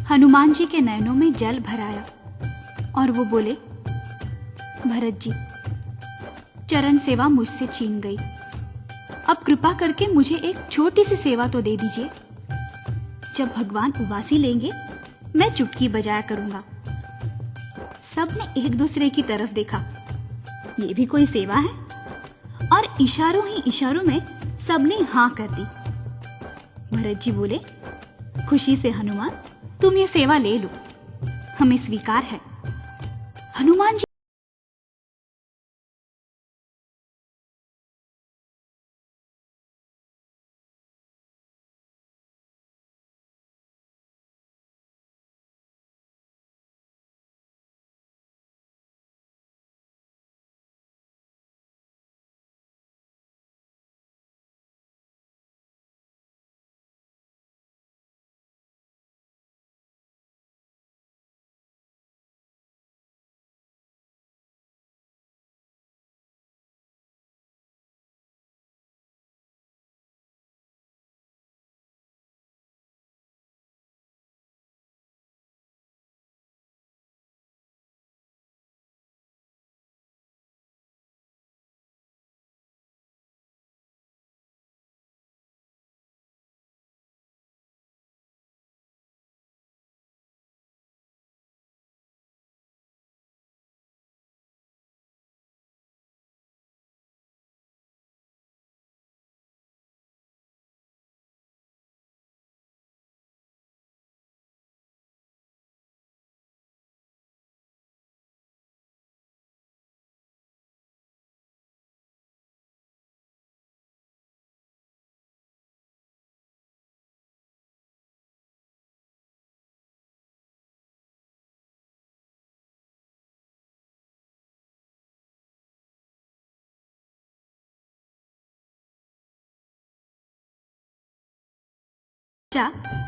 हनुमान जी के नयनों में जल भर आया और वो बोले, भरत जी, चरण सेवा मुझसे छीन गई। अब कृपा करके मुझे एक छोटी सी सेवा तो दे दीजिए। जब भगवान उबासी लेंगे मैं चुटकी बजाया करूंगा। सबने एक दूसरे की तरफ देखा, ये भी कोई सेवा है? और इशारों ही इशारों में सबने हाँ कर दी। भरत जी बोले, खुशी से हनुमान, तुम ये सेवा ले लो, हमें स्वीकार है। हनुमान जी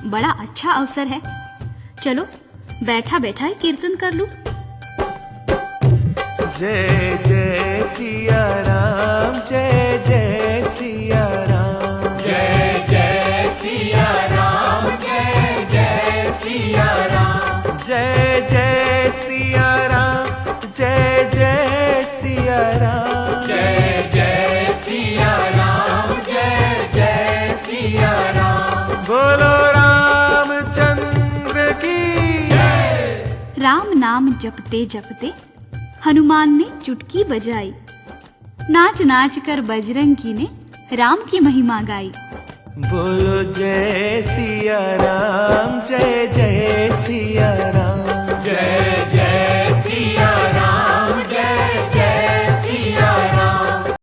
बड़ा अच्छा अवसर है, चलो बैठा बैठा ही कीर्तन कर लूं। जय जय सिया राम, जय जय सिया राम, जय जय सिया राम, जय जय सिया राम, जय जय सिया राम, जय जय सिया राम, जय जय सिया राम, जय जय सिया राम। बोलो रामचंद्र की जय। राम नाम जपते जपते हनुमान ने चुटकी बजाई। नाच नाच कर बजरंगी ने राम की महिमा गाई। बोलो जय सिया राम, जय जय सिया राम, जय जय सिया राम, जय जय सिया राम।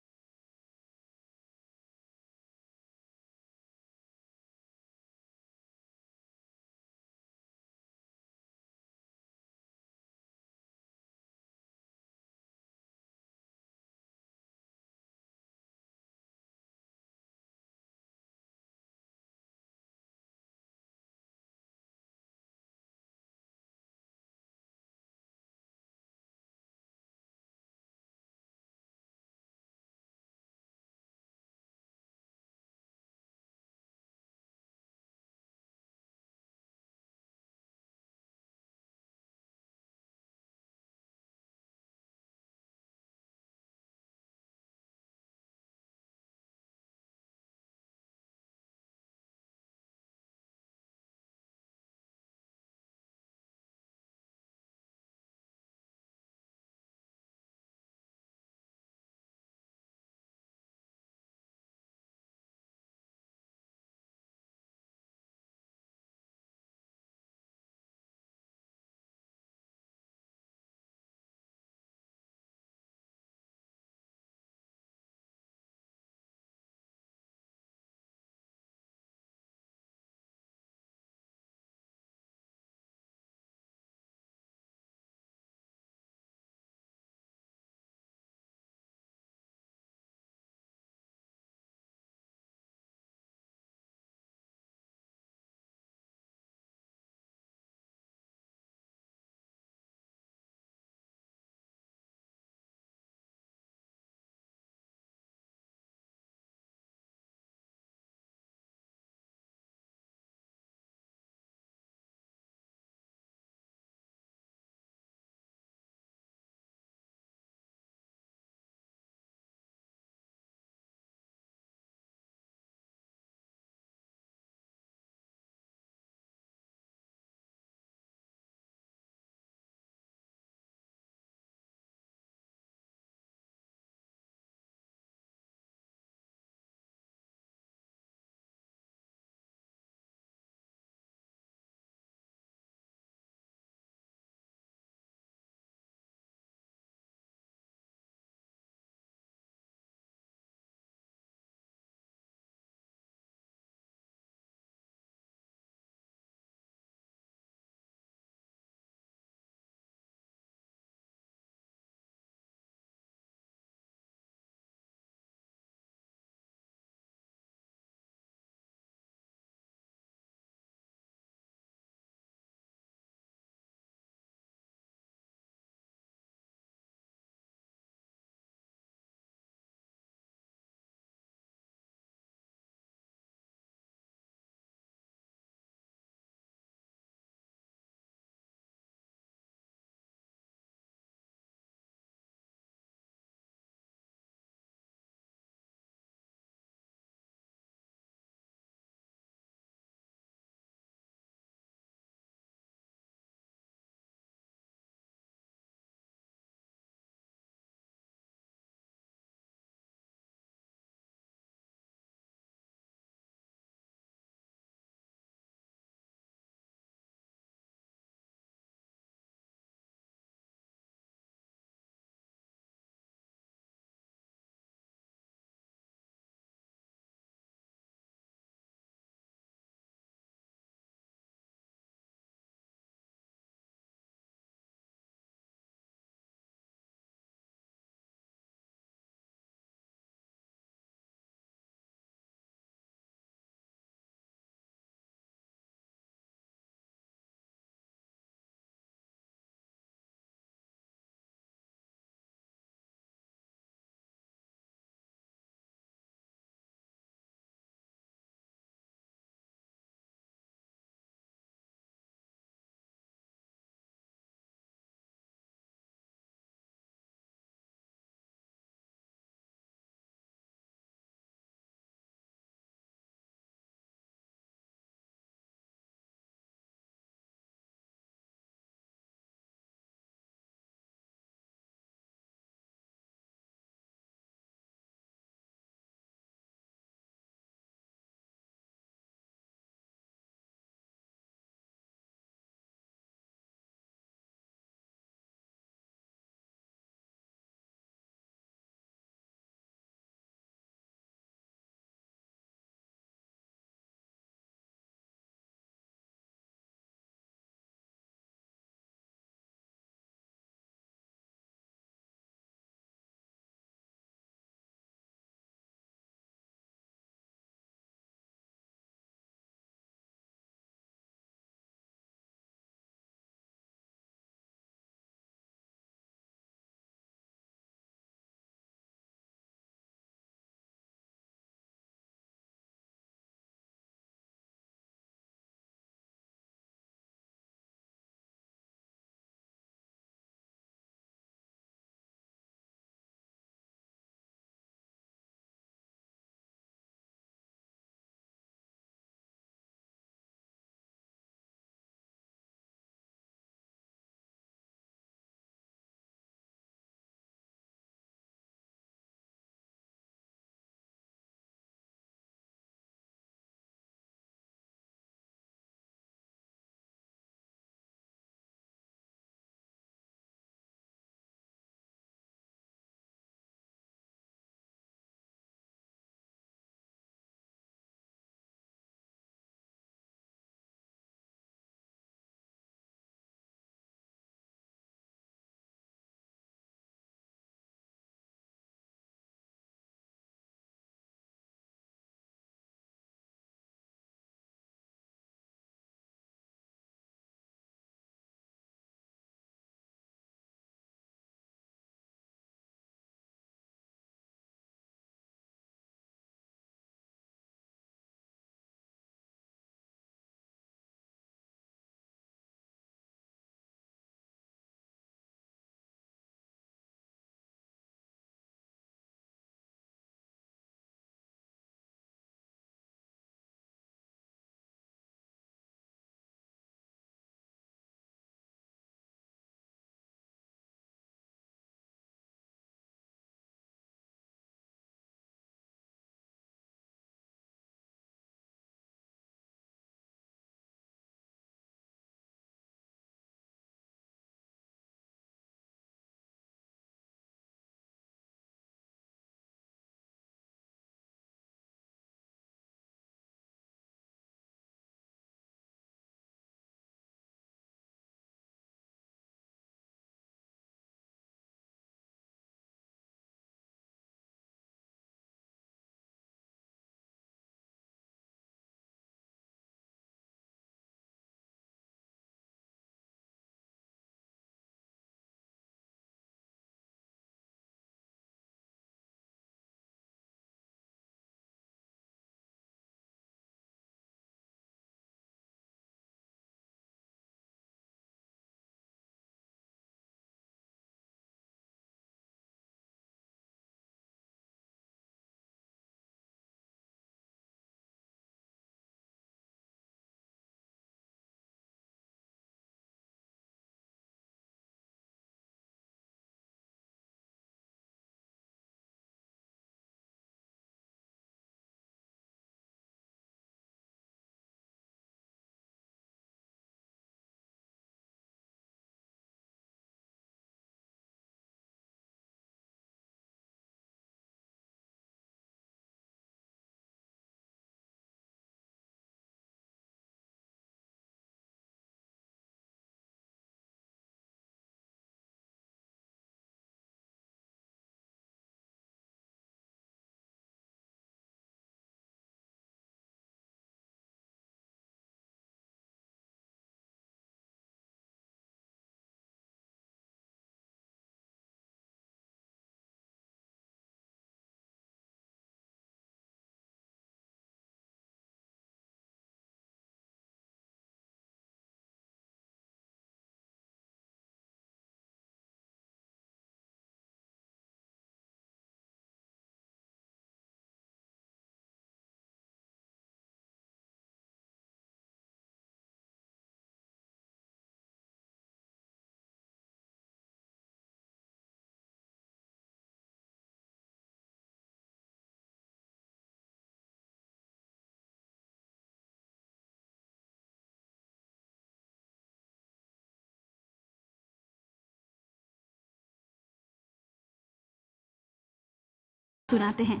सुनाते हैं।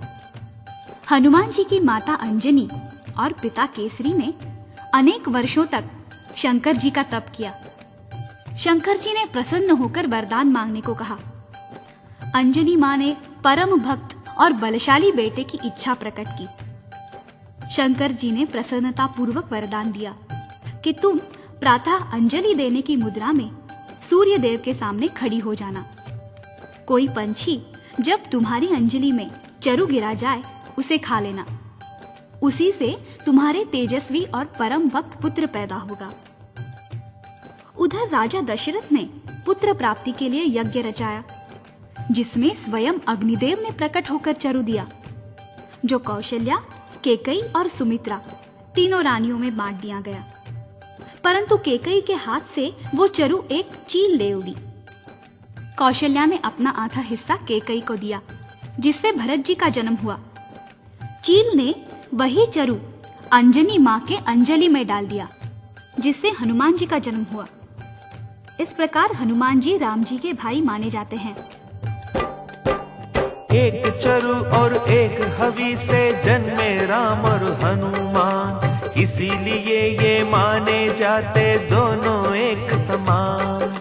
हनुमान जी की माता अंजनी और पिता केसरी ने अनेक वर्षों तक शंकर जी का तप किया। शंकर जी ने प्रसन्न होकर वरदान मांगने को कहा। अंजनी मां ने परम भक्त और बलशाली बेटे की इच्छा प्रकट की। शंकर जी ने प्रसन्नता पूर्वक वरदान दिया कि तुम प्रातः अंजलि देने की मुद्रा में सूर्य देव के सामने खड़ी हो जाना। कोई पंछी जब तुम्हारी अंजलि में चरु गिरा जाए उसे खा लेना। उसी से तुम्हारे तेजस्वी और परम भक्त पुत्र पैदा होगा। उधर राजा दशरथ ने पुत्र प्राप्ति के लिए यज्ञ रचाया, जिसमें स्वयं अग्निदेव ने प्रकट होकर चरु दिया, जो कौशल्या, केकई और सुमित्रा तीनों रानियों में बांट दिया गया। परंतु केकई के हाथ से वो चरु एक चील ले उड़ी। कौशल्या ने अपना आधा हिस्सा केकई को दिया, जिससे भरत जी का जन्म हुआ। चील ने वही चरु अंजनी मां के अंजलि में डाल दिया, जिससे हनुमान जी का जन्म हुआ। इस प्रकार हनुमान जी राम जी के भाई माने जाते हैं। एक चरु और एक हवि से जन्मे राम और हनुमान, इसीलिए ये माने जाते दोनों एक समान।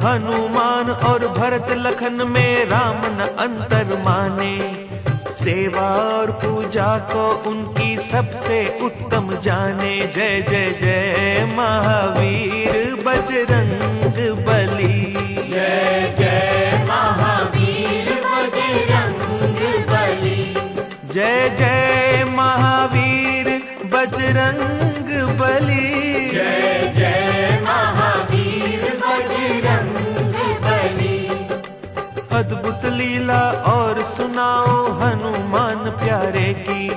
हनुमान और भरत लखन में राम न अंतर माने, सेवा और पूजा को उनकी सबसे उत्तम जाने। जय जय जय महावीर बजरंग बली, जय जय महावीर बजरंग बली, जय जय महावीर बजरंग बली, जय जय महावीर बजरंग बली। अद्भुत लीला और सुनाओ हनुमान प्यारे की,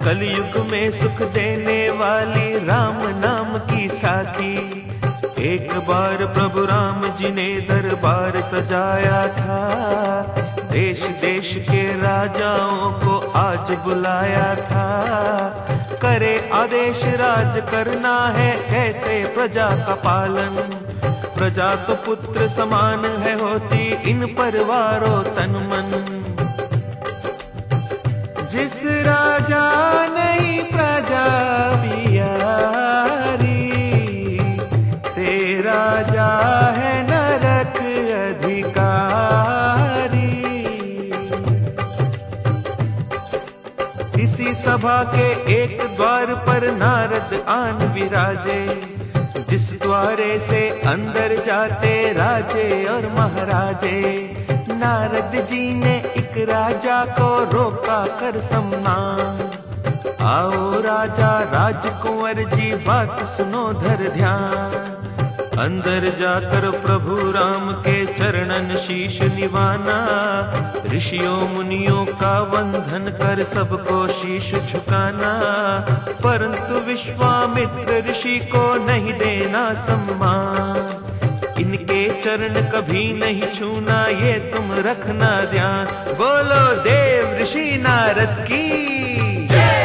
कलयुग में सुख देने वाली राम नाम की साथी। एक बार प्रभु राम जी ने दरबार सजाया था, देश देश के राजाओं को आज बुलाया था। करे आदेश राज करना है कैसे प्रजा का पालन, प्रजा तो पुत्र समान है होती इन परिवारों तन मन। जिस राजा नहीं प्रजा प्यारी, ते राजा है नरक अधिकारी। इसी सभा के एक द्वार पर नारद आन विराजे, जिस द्वारे से अंदर जाते राजे और महाराजे। नारद जी ने एक राजा को रोका कर सम्मान, आओ राजा राजकुंवर जी बात सुनो धर ध्यान। अंदर जाकर प्रभु राम के चरणन शीश निवाना, ऋषियों मुनियों का वंदन कर सबको शीश झुकाना। परंतु विश्वामित्र ऋषि को नहीं देना सम्मान, इनके चरण कभी नहीं छूना ये तुम रखना ध्यान। बोलो देव ऋषि नारद की जय।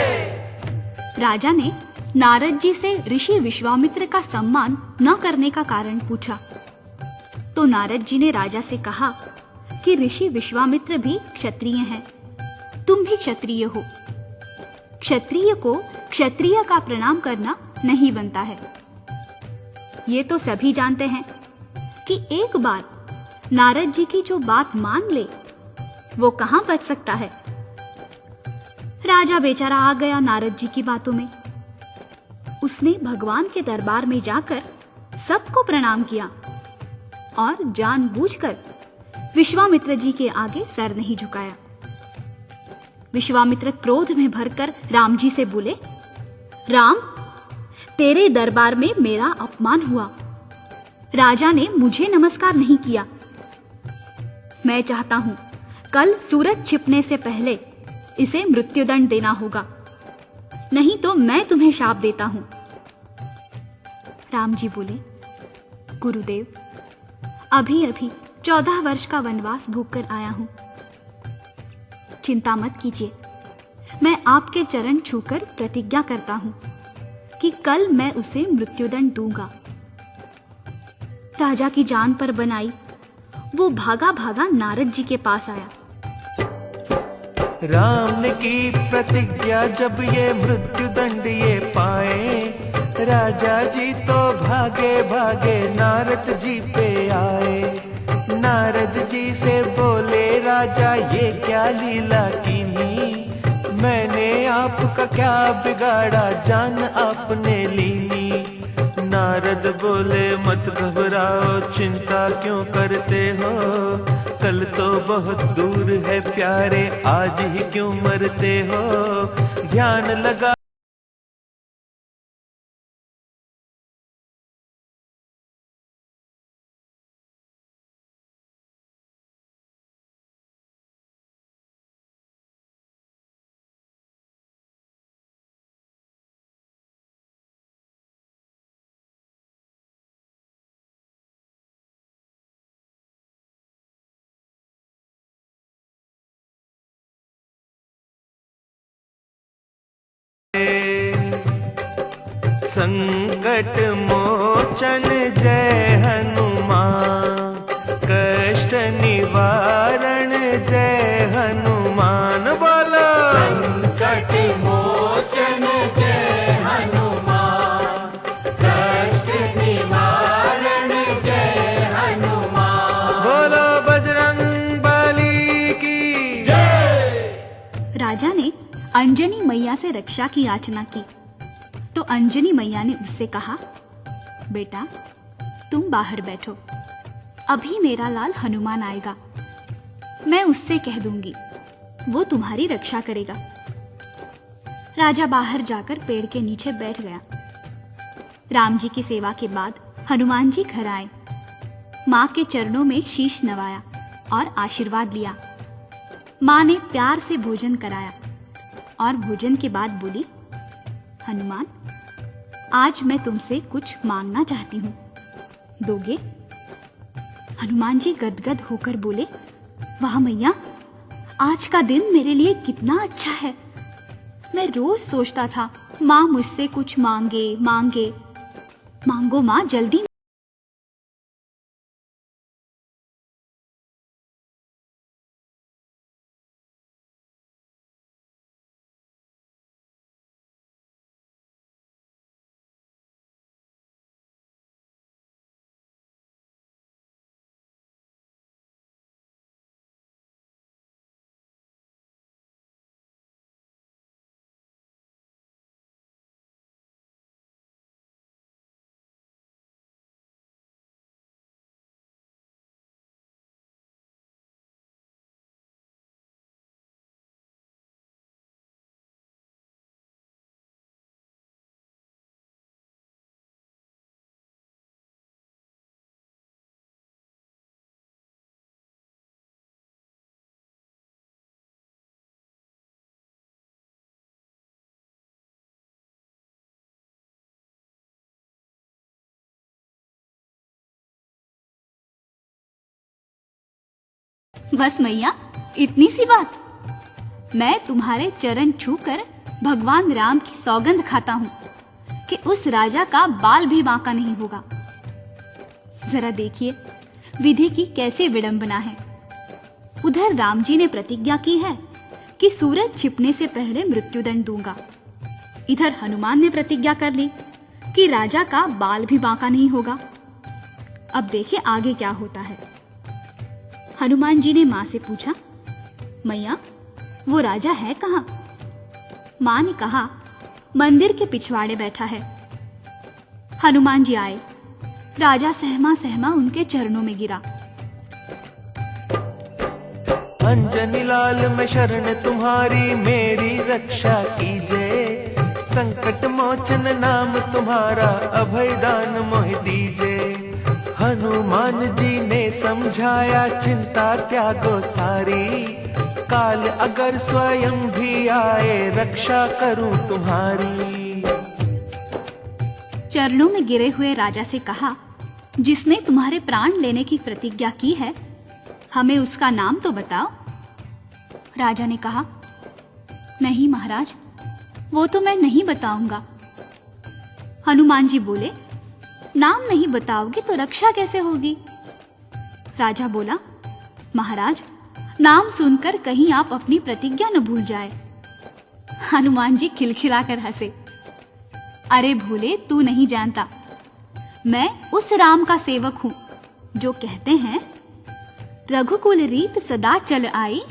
राजा ने नारद जी से ऋषि विश्वामित्र का सम्मान न करने का कारण पूछा, तो नारद जी ने राजा से कहा कि ऋषि विश्वामित्र भी क्षत्रिय हैं, तुम भी क्षत्रिय हो। क्षत्रिय को क्षत्रिय का प्रणाम करना नहीं बनता है। ये तो सभी जानते हैं कि एक बार नारद जी की जो बात मान ले वो कहां बच सकता है। राजा बेचारा आ गया नारद जी की बातों में। उसने भगवान के दरबार में जाकर सबको प्रणाम किया और जानबूझकर विश्वामित्र जी के आगे सर नहीं झुकाया। विश्वामित्र क्रोध में भरकर राम जी से बोले, राम, तेरे दरबार में मेरा अपमान हुआ। राजा ने मुझे नमस्कार नहीं किया। मैं चाहता हूं कल सूरज छिपने से पहले इसे मृत्युदंड देना होगा, नहीं तो मैं तुम्हें शाप देता हूं। राम जी बोले, गुरुदेव, अभी अभी 14 वर्ष का वनवास भोग कर आया हूं। चिंता मत कीजिए, मैं आपके चरण छूकर प्रतिज्ञा करता हूं कि कल मैं उसे मृत्युदंड दूंगा। राजा की जान पर बनाई वो भागा भागा नारद जी के पास आया। राम ने की प्रतिज्ञा जब ये मृत्यु दंड ये पाए, राजा जी तो भागे भागे नारद जी पे आए। नारद जी से बोले राजा ये क्या लीला कीनी, मैंने आपका क्या बिगाड़ा जान आपने लीनी। नारद बोले मत घबराओ चिंता क्यों करते हो, कल तो बहुत दूर है प्यारे आज ही क्यों मरते हो। ध्यान लगा संकट मोचन जय हनुमान, कष्ट निवारण जय हनुमान। बोलो संकट मोचन जय हनुमान, कष्ट निवारण जय हनुमान। बोलो बजरंग बली की जय। राजा ने अंजनी मैया से रक्षा की याचना की तो अंजनी मैया ने उससे कहा, बेटा तुम बाहर बैठो, अभी मेरा लाल हनुमान आएगा, मैं उससे कह दूंगी, वो तुम्हारी रक्षा करेगा। राजा बाहर जाकर पेड़ के नीचे बैठ गया। राम जी की सेवा के बाद हनुमान जी घर आए, माँ के चरणों में शीश नवाया और आशीर्वाद लिया। माँ ने प्यार से भोजन कराया और भोजन के बाद बोली, हनुमान आज मैं तुमसे कुछ मांगना चाहती हूँ, दोगे? हनुमान जी गदगद होकर बोले, वाह मैया, आज का दिन मेरे लिए कितना अच्छा है। मैं रोज सोचता था माँ मुझसे कुछ मांगे मांगे। मांगो माँ जल्दी। बस मैया, इतनी सी बात। मैं तुम्हारे चरण छूकर भगवान राम की सौगंध खाता हूँ कि उस राजा का बाल भी बांका नहीं होगा। जरा देखिए विधि की कैसे विडंबना है। उधर राम जी ने प्रतिज्ञा की है कि सूरज छिपने से पहले मृत्युदंड दूंगा। इधर हनुमान ने प्रतिज्ञा कर ली कि राजा का बाल भी बांका नहीं होगा। अब देखिए आगे क्या होता है। हनुमान जी ने माँ से पूछा, मैया वो राजा है कहाँ? माँ ने कहा, मंदिर के पिछवाड़े बैठा है। हनुमान जी आए, राजा सहमा सहमा उनके चरणों में गिरा। अंजनी लाल मैं शरण तुम्हारी, मेरी रक्षा कीजिए। संकट मोचन नाम तुम्हारा, अभय दान मोहि दीजिए। हनुमान जी ने समझाया, चिंता त्यागो सारी। काल अगर स्वयं भी आए, रक्षा करूं तुम्हारी। चरणों में गिरे हुए राजा से कहा, जिसने तुम्हारे प्राण लेने की प्रतिज्ञा की है, हमें उसका नाम तो बताओ। राजा ने कहा, नहीं महाराज, वो तो मैं नहीं बताऊंगा। हनुमान जी बोले, नाम नहीं बताओगे तो रक्षा कैसे होगी? राजा बोला, महाराज नाम सुनकर कहीं आप अपनी प्रतिज्ञा न भूल जाए। हनुमान जी खिलखिलाकर हंसे। अरे भोले, तू नहीं जानता, मैं उस राम का सेवक हूं जो कहते हैं, रघुकुल रीत सदा चल आई,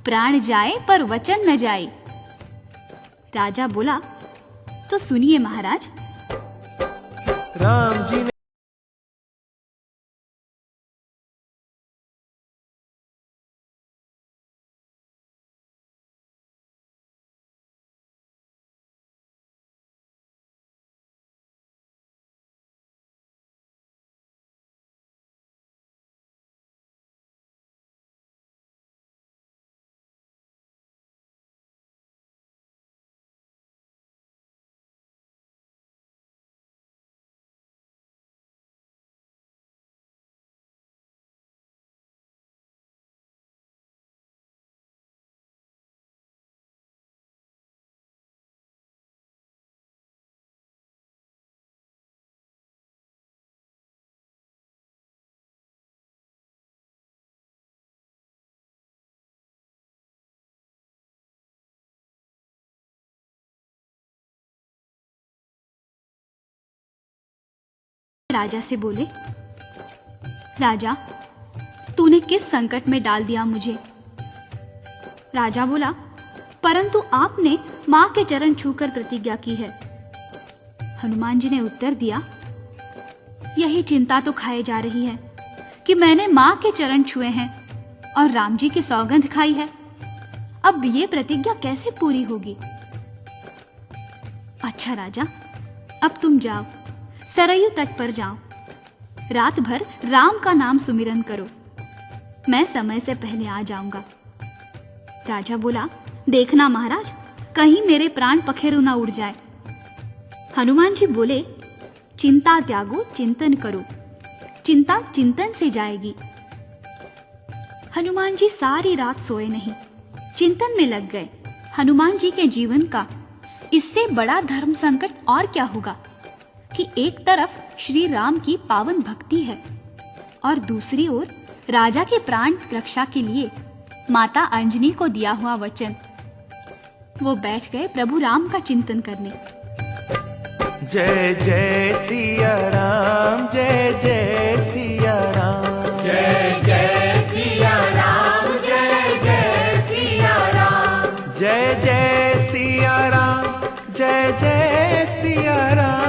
प्राण जाए पर वचन न जाए। राजा बोला, तो सुनिए महाराज। राम जी ने राजा से बोले, राजा, तूने किस संकट में डाल दिया मुझे? राजा बोला, परंतु आपने मां के चरण छूकर प्रतिज्ञा की है। हनुमान जी ने उत्तर दिया, यही चिंता तो खाए जा रही है कि मैंने मां के चरण छुए हैं और राम जी की सौगंध खाई है। अब ये प्रतिज्ञा कैसे पूरी होगी? अच्छा राजा, अब तुम जाओ, सरयू तट पर जाओ, रात भर राम का नाम सुमिरन करो, मैं समय से पहले आ जाऊंगा। राजा बोला, देखना महाराज, कहीं मेरे प्राण पखेरु ना उड़ जाए। हनुमान जी बोले, चिंता त्यागो, चिंतन करो, चिंता चिंतन से जाएगी। हनुमान जी सारी रात सोए नहीं, चिंतन में लग गए। हनुमान जी के जीवन का इससे बड़ा धर्म संकट और क्या होगा कि एक तरफ श्री राम की पावन भक्ति है और दूसरी ओर राजा के प्राण रक्षा के लिए माता अंजनी को दिया हुआ वचन। वो बैठ गए प्रभु राम का चिंतन करने। जय जय सिया राम, जय जय सिया राम, जय जय सिया राम, जय जय सिया राम, जय जय सिया राम, जय जय सिया राम।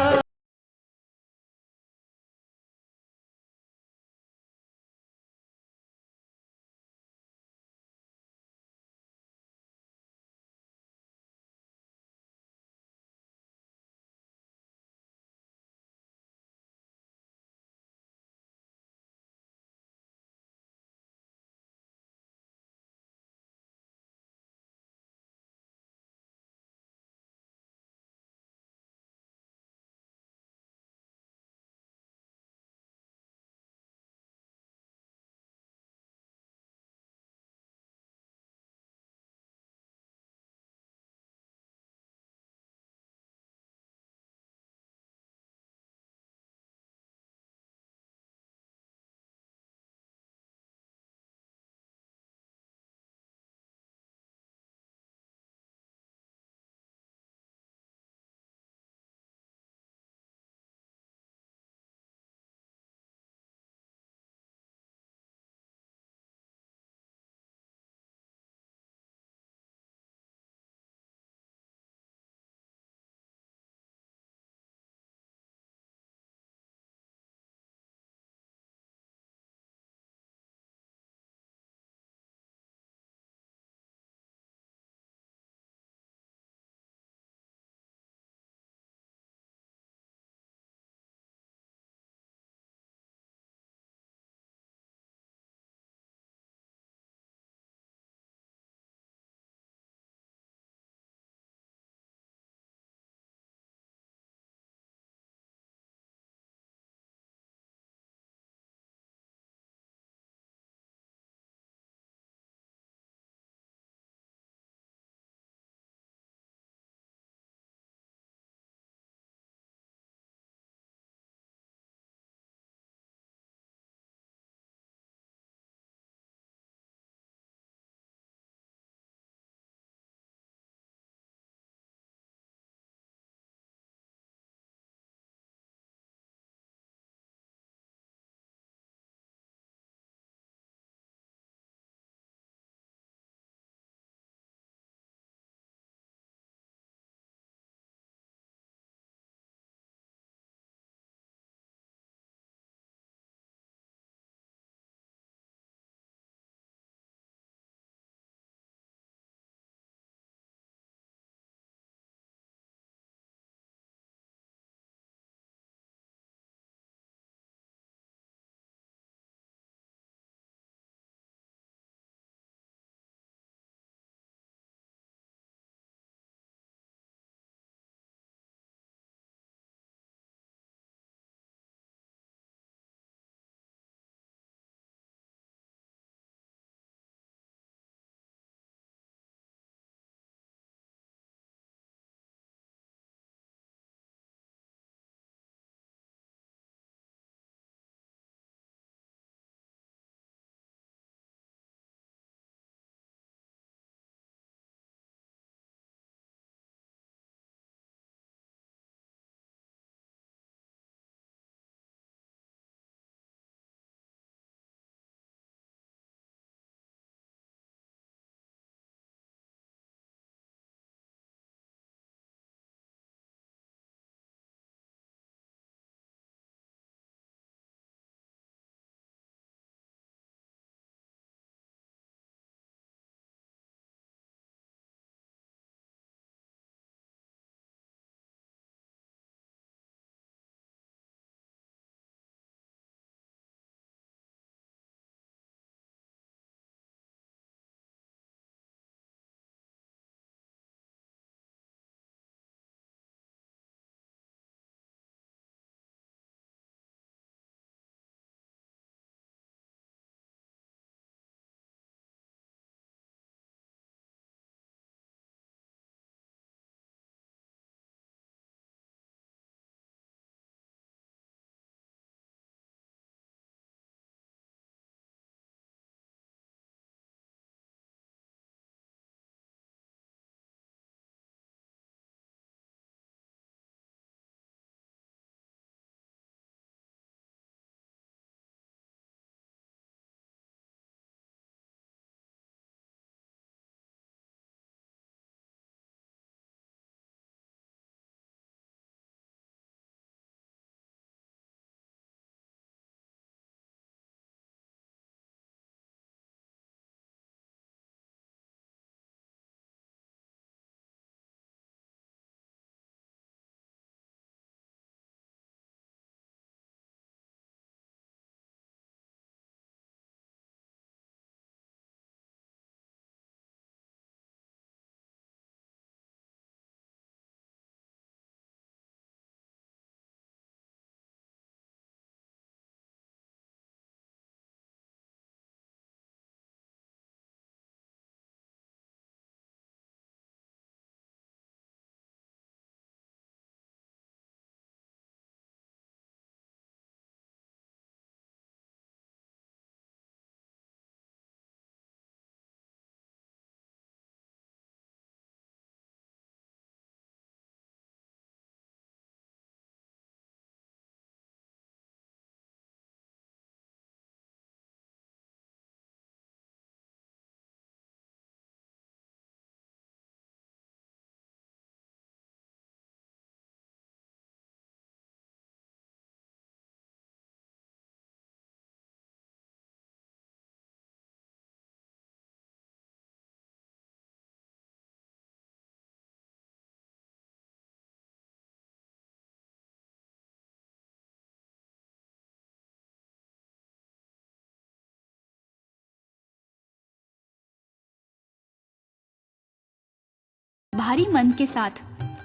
भारी मन के साथ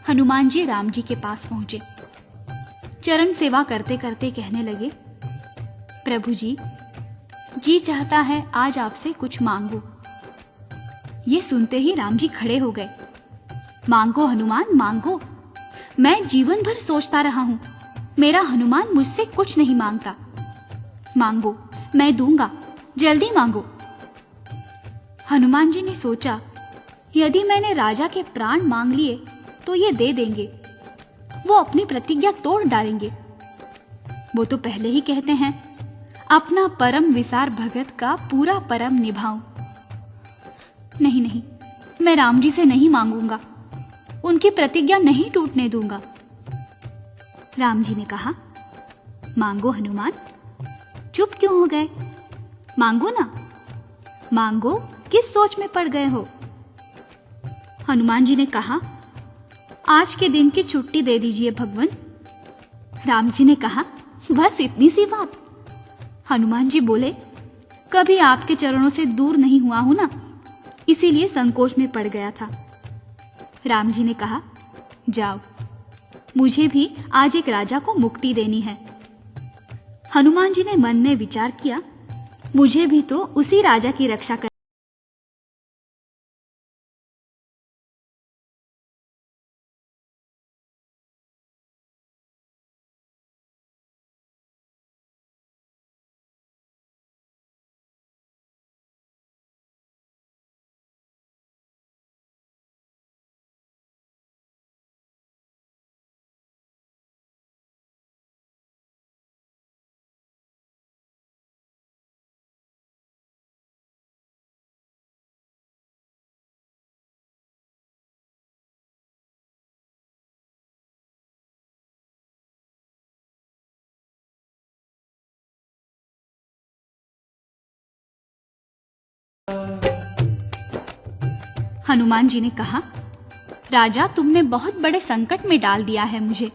हनुमान जी राम जी के पास पहुंचे। चरण सेवा करते करते कहने लगे, प्रभु जी चाहता है आज आपसे कुछ मांगो। ये सुनते ही राम जी खड़े हो गए। मांगो हनुमान मांगो, मैं जीवन भर सोचता रहा हूं, मेरा हनुमान मुझसे कुछ नहीं मांगता। मांगो, मैं दूंगा, जल्दी मांगो। हनुमान जी ने सोचा, यदि मैंने राजा के प्राण मांग लिए तो ये दे देंगे, वो अपनी प्रतिज्ञा तोड़ डालेंगे। वो तो पहले ही कहते हैं, अपना परम विसार भगत का पूरा परम निभाऊं। नहीं, मैं राम जी से नहीं मांगूंगा, उनकी प्रतिज्ञा नहीं टूटने दूंगा। राम जी ने कहा, मांगो हनुमान, चुप क्यों हो गए? मांगो ना, मांगो, किस सोच में पड़ गए हो? हनुमान जी ने कहा, आज के दिन की छुट्टी दे दीजिए भगवान। राम जी ने कहा, बस इतनी सी बात? हनुमान जी बोले, कभी आपके चरणों से दूर नहीं हुआ हूं ना, इसीलिए संकोच में पड़ गया था। राम जी ने कहा, जाओ, मुझे भी आज एक राजा को मुक्ति देनी है। हनुमान जी ने मन में विचार किया, मुझे भी तो उसी राजा की रक्षा कर। हनुमान जी ने कहा, राजा तुमने बहुत बड़े संकट में डाल दिया है मुझे।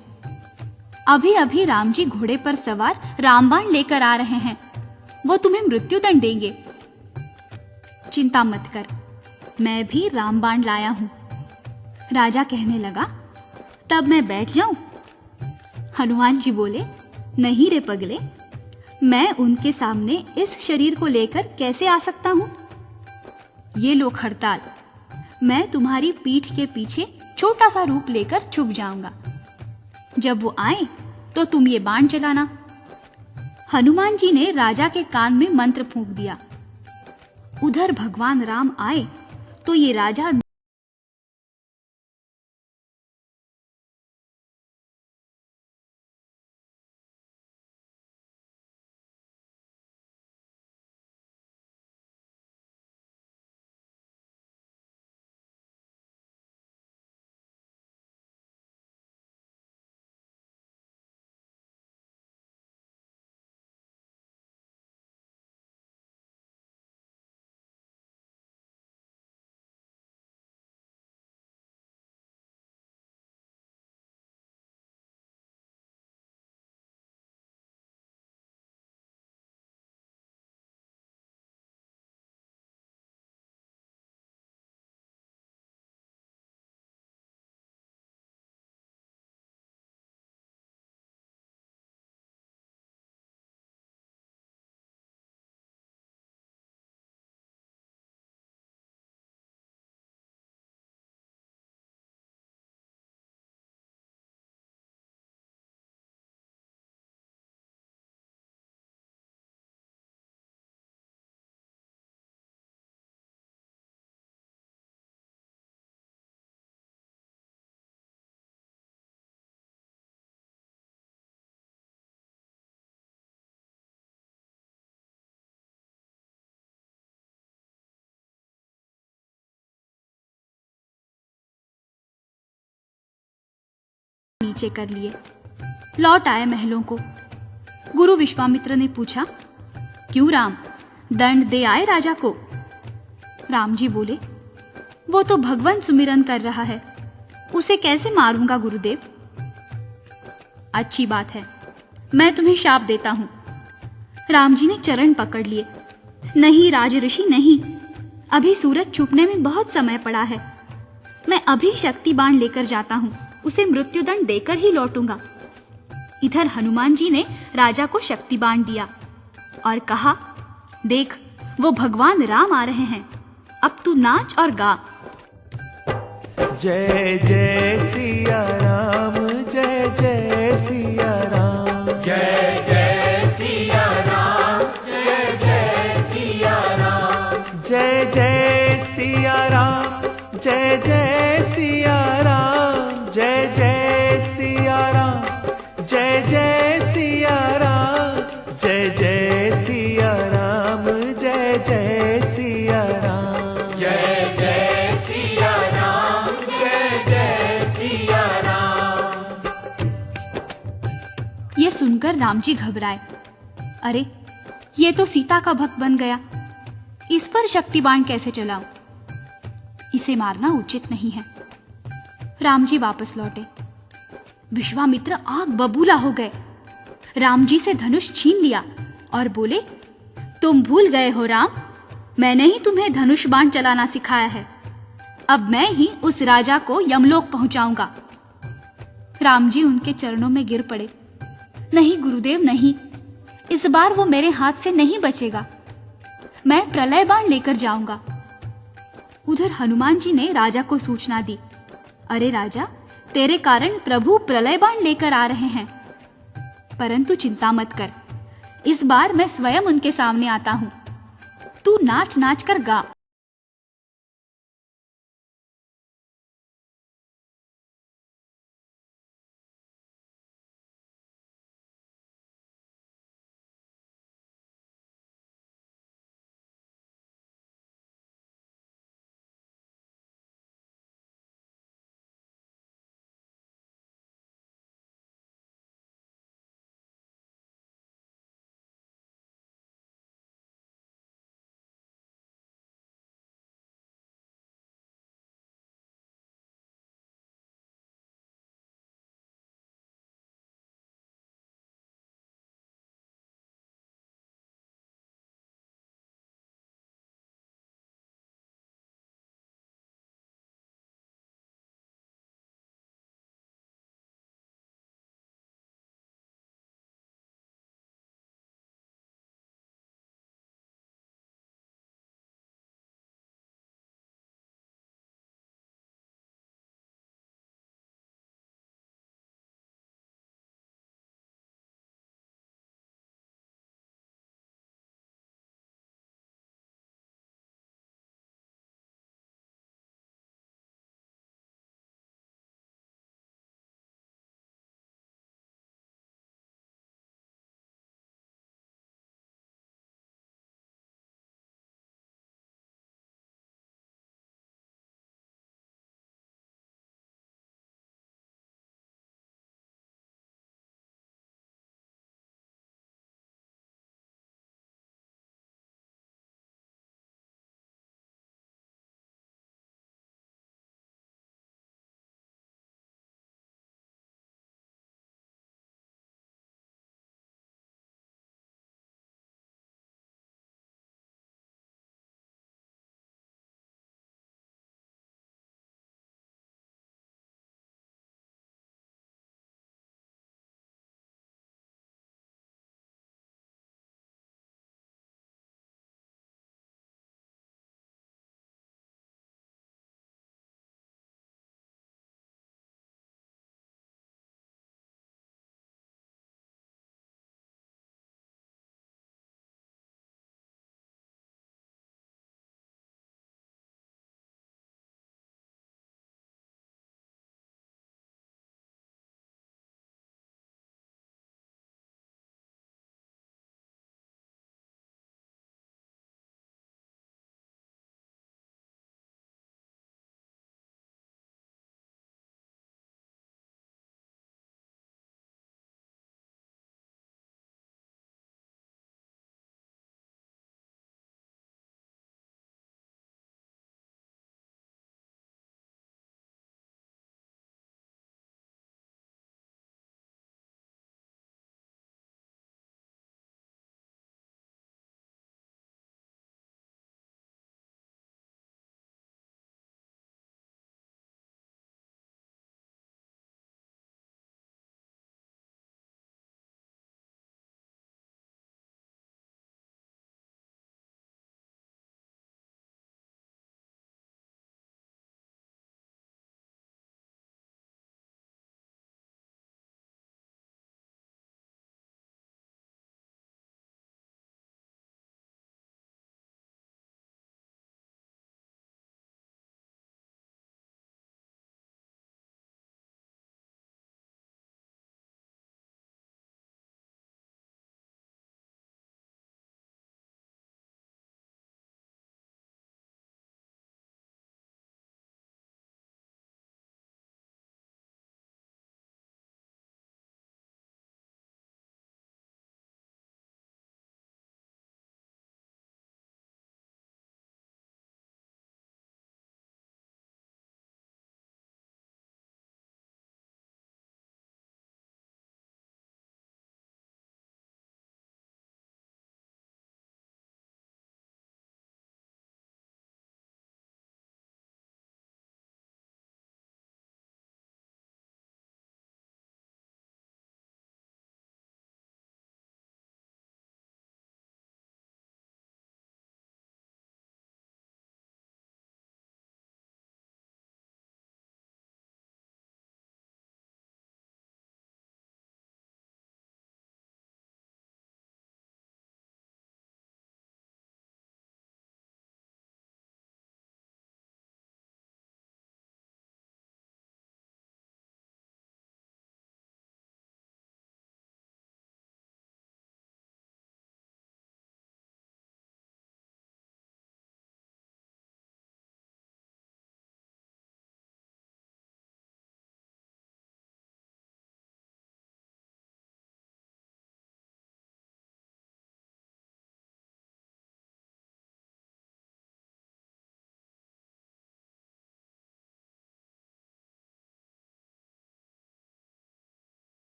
अभी अभी राम जी घोड़े पर सवार रामबाण लेकर आ रहे हैं, वो तुम्हें मृत्युदंड देंगे। चिंता मत कर, मैं भी रामबाण लाया हूं। राजा कहने लगा, तब मैं बैठ जाऊं? हनुमान जी बोले, नहीं रे पगले, मैं उनके सामने इस शरीर को लेकर कैसे आ सकता हूं? ये लो खड़ताल, मैं तुम्हारी पीठ के पीछे छोटा सा रूप लेकर छुप जाऊंगा। जब वो आए तो तुम ये बाण चलाना। हनुमान जी ने राजा के कान में मंत्र फूंक दिया। उधर भगवान राम आए तो ये राजा नीचे कर लिए। लौट आए महलों को। गुरु विश्वामित्र ने पूछा, क्यों राम, दंड दे आए राजा को? राम जी बोले, वो तो भगवान सुमिरन कर रहा है, उसे कैसे मारूंगा गुरुदेव? अच्छी बात है, मैं तुम्हें शाप देता हूं। राम जी ने चरण पकड़ लिए। नहीं राजऋषि नहीं, अभी सूरज छुपने में बहुत समय पड़ा है। मैं अभी शक्ति बाण लेकर जाता हूँ, उसे मृत्युदंड देकर ही लौटूंगा। इधर हनुमान जी ने राजा को शक्ति बाण दिया और कहा, देख वो भगवान राम आ रहे हैं, अब तू नाच और गा। जय जय सिया राम, जय जय सिया राम, जय जय सिया राम, जय जय सिया राम, जय जय सिया राम, जय जय सिया राम, जय जय सिया राम, जय जय सिया राम, जय जय सिया राम, जय जय सिया राम, जय जय सिया राम, जय जय सिया राम। ये सुनकर राम जी घबराए। अरे ये तो सीता का भक्त बन गया, इस पर शक्ति बाण कैसे चलाऊं? इसे मारना उचित नहीं है। राम जी वापस लौटे। विश्वामित्र आग बबूला हो गए। राम जी से धनुष छीन लिया और बोले, तुम भूल गए हो राम, मैंने ही तुम्हें धनुष बाण चलाना सिखाया है। अब मैं ही उस राजा को यमलोक पहुंचाऊंगा। राम जी उनके चरणों में गिर पड़े। नहीं गुरुदेव नहीं, इस बार वो मेरे हाथ से नहीं बचेगा। मैं प्रलय बाण लेकर जाऊंगा। उधर हनुमान जी ने राजा को सूचना दी, अरे राजा, तेरे कारण प्रभु प्रलय बाण लेकर आ रहे हैं। परंतु चिंता मत कर, इस बार मैं स्वयं उनके सामने आता हूं। तू नाच नाच कर गा।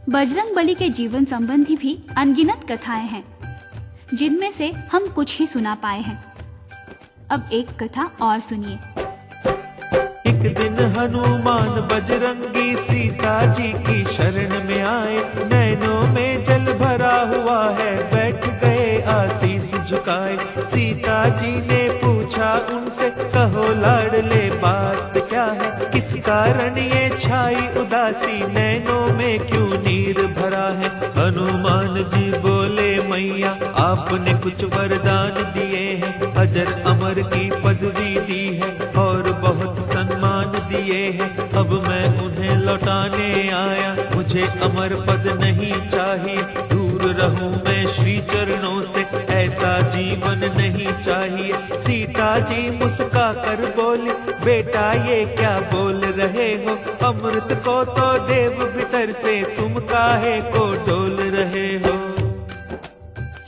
बजरंग बली के जीवन संबंधी भी अनगिनत कथाएं हैं, जिनमें से हम कुछ ही सुना पाए हैं। अब एक कथा और सुनिए। एक दिन हनुमान बजरंगी सीता जी की शरण में आए। नैनों में जल भरा हुआ है, बैठ गए आशीष झुकाए। सीता जी ने पूछा उनसे, कहो लाडले बात क्या है? किस कारण ये छाई उदासी, नैनों में क्यों नीर भरा है? हनुमान जी बोले, मैया आपने कुछ वरदान दिए हैं। अजर अमर की पदवी दी है और बहुत सम्मान दिए हैं। अब मैं उन्हें लौटाने आया, मुझे अमर पद नहीं चाहिए। दूर रहूं मैं श्री चरणों से, ऐसा जीवन नहीं चाहिए। सीता जी मुस्का कर बोली, बेटा ये क्या बोल रहे हो? अमृत को तो देव भीतर से, तुम काहे को डोल रहे हो?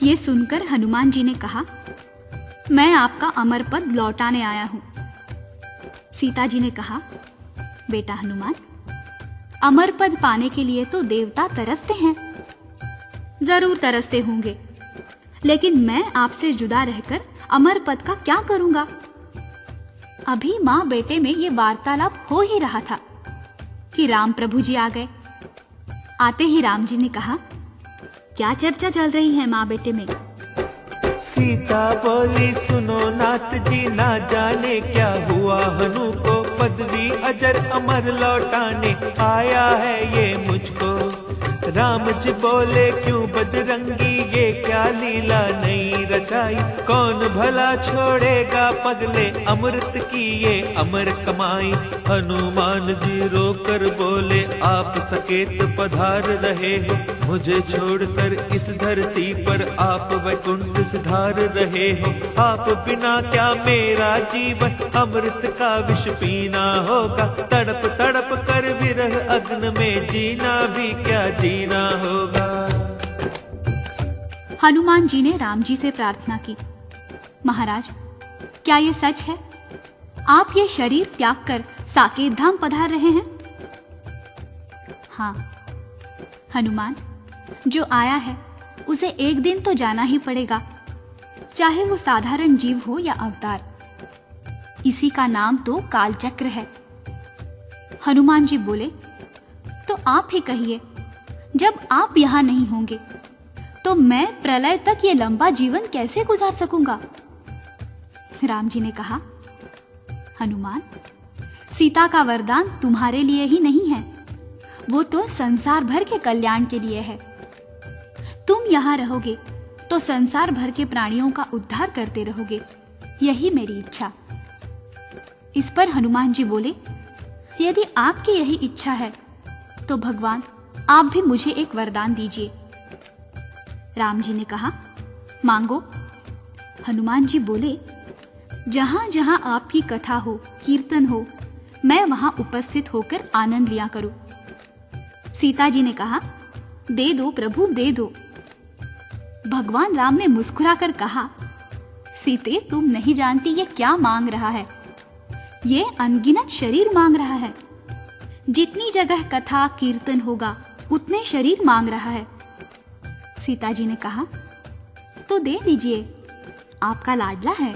ये सुनकर हनुमान जी ने कहा, मैं आपका अमर पद लौटाने आया हूं। सीता जी ने कहा, बेटा हनुमान, अमर पद पाने के लिए तो देवता तरसते हैं। जरूर तरसते होंगे, लेकिन मैं आपसे जुदा रहकर अमर पद का क्या करूंगा? अभी माँ बेटे में ये वार्तालाप हो ही रहा था कि राम प्रभु जी आ गए। आते ही राम जी ने कहा, क्या चर्चा चल रही है माँ बेटे में? सीता बोली, सुनो नाथ जी, ना जाने क्या हुआ हनु को। पदवी अजर अमर लौटाने आया है ये मुझको। राम जी बोले, क्यों बजरंगी ये क्या लीला नई रचाई? कौन भला छोड़ेगा पगले अमृत की ये अमर कमाई? हनुमान जी रोकर बोले, आप सकेत पधार रहे हो। मुझे छोड़कर इस धरती पर आप वैकुंठ सिधार रहे हो। आप बिना क्या मेरा जीवन अमृत का विष पीना होगा। तड़प तड़प कर विरह अग्न में जीना भी क्या जीना होगा। हनुमान जी ने राम जी से प्रार्थना की, महाराज, क्या ये सच है? आप ये शरीर त्याग कर साकेत धाम पधार रहे हैं? हाँ हनुमान, जो आया है उसे एक दिन तो जाना ही पड़ेगा, चाहे वो साधारण जीव हो या अवतार। इसी का नाम तो कालचक्र है। हनुमान जी बोले, तो आप ही कहिए, जब आप यहां नहीं होंगे तो मैं प्रलय तक ये लंबा जीवन कैसे गुजार सकूंगा? राम जी ने कहा, हनुमान, सीता का वरदान तुम्हारे लिए ही नहीं है, वो तो संसार भर के कल्याण के लिए है। तुम यहां रहोगे तो संसार भर के प्राणियों का उद्धार करते रहोगे, यही मेरी इच्छा। इस पर हनुमान जी बोले, यदि आपकी यही इच्छा है तो भगवान आप भी मुझे एक वरदान दीजिए। राम जी ने कहा, मांगो। हनुमान जी बोले, जहां जहां आपकी कथा हो, कीर्तन हो, मैं वहां उपस्थित होकर आनंद लिया करूं। सीता जी ने कहा, दे दो प्रभु, दे दो। भगवान राम ने मुस्कुराकर कहा, सीते, तुम नहीं जानती ये क्या मांग रहा है। ये अनगिनत शरीर मांग रहा है। जितनी जगह कथा कीर्तन होगा उतने शरीर मांग रहा है। सीता जी ने कहा, तो दे दीजिए, आपका लाडला है।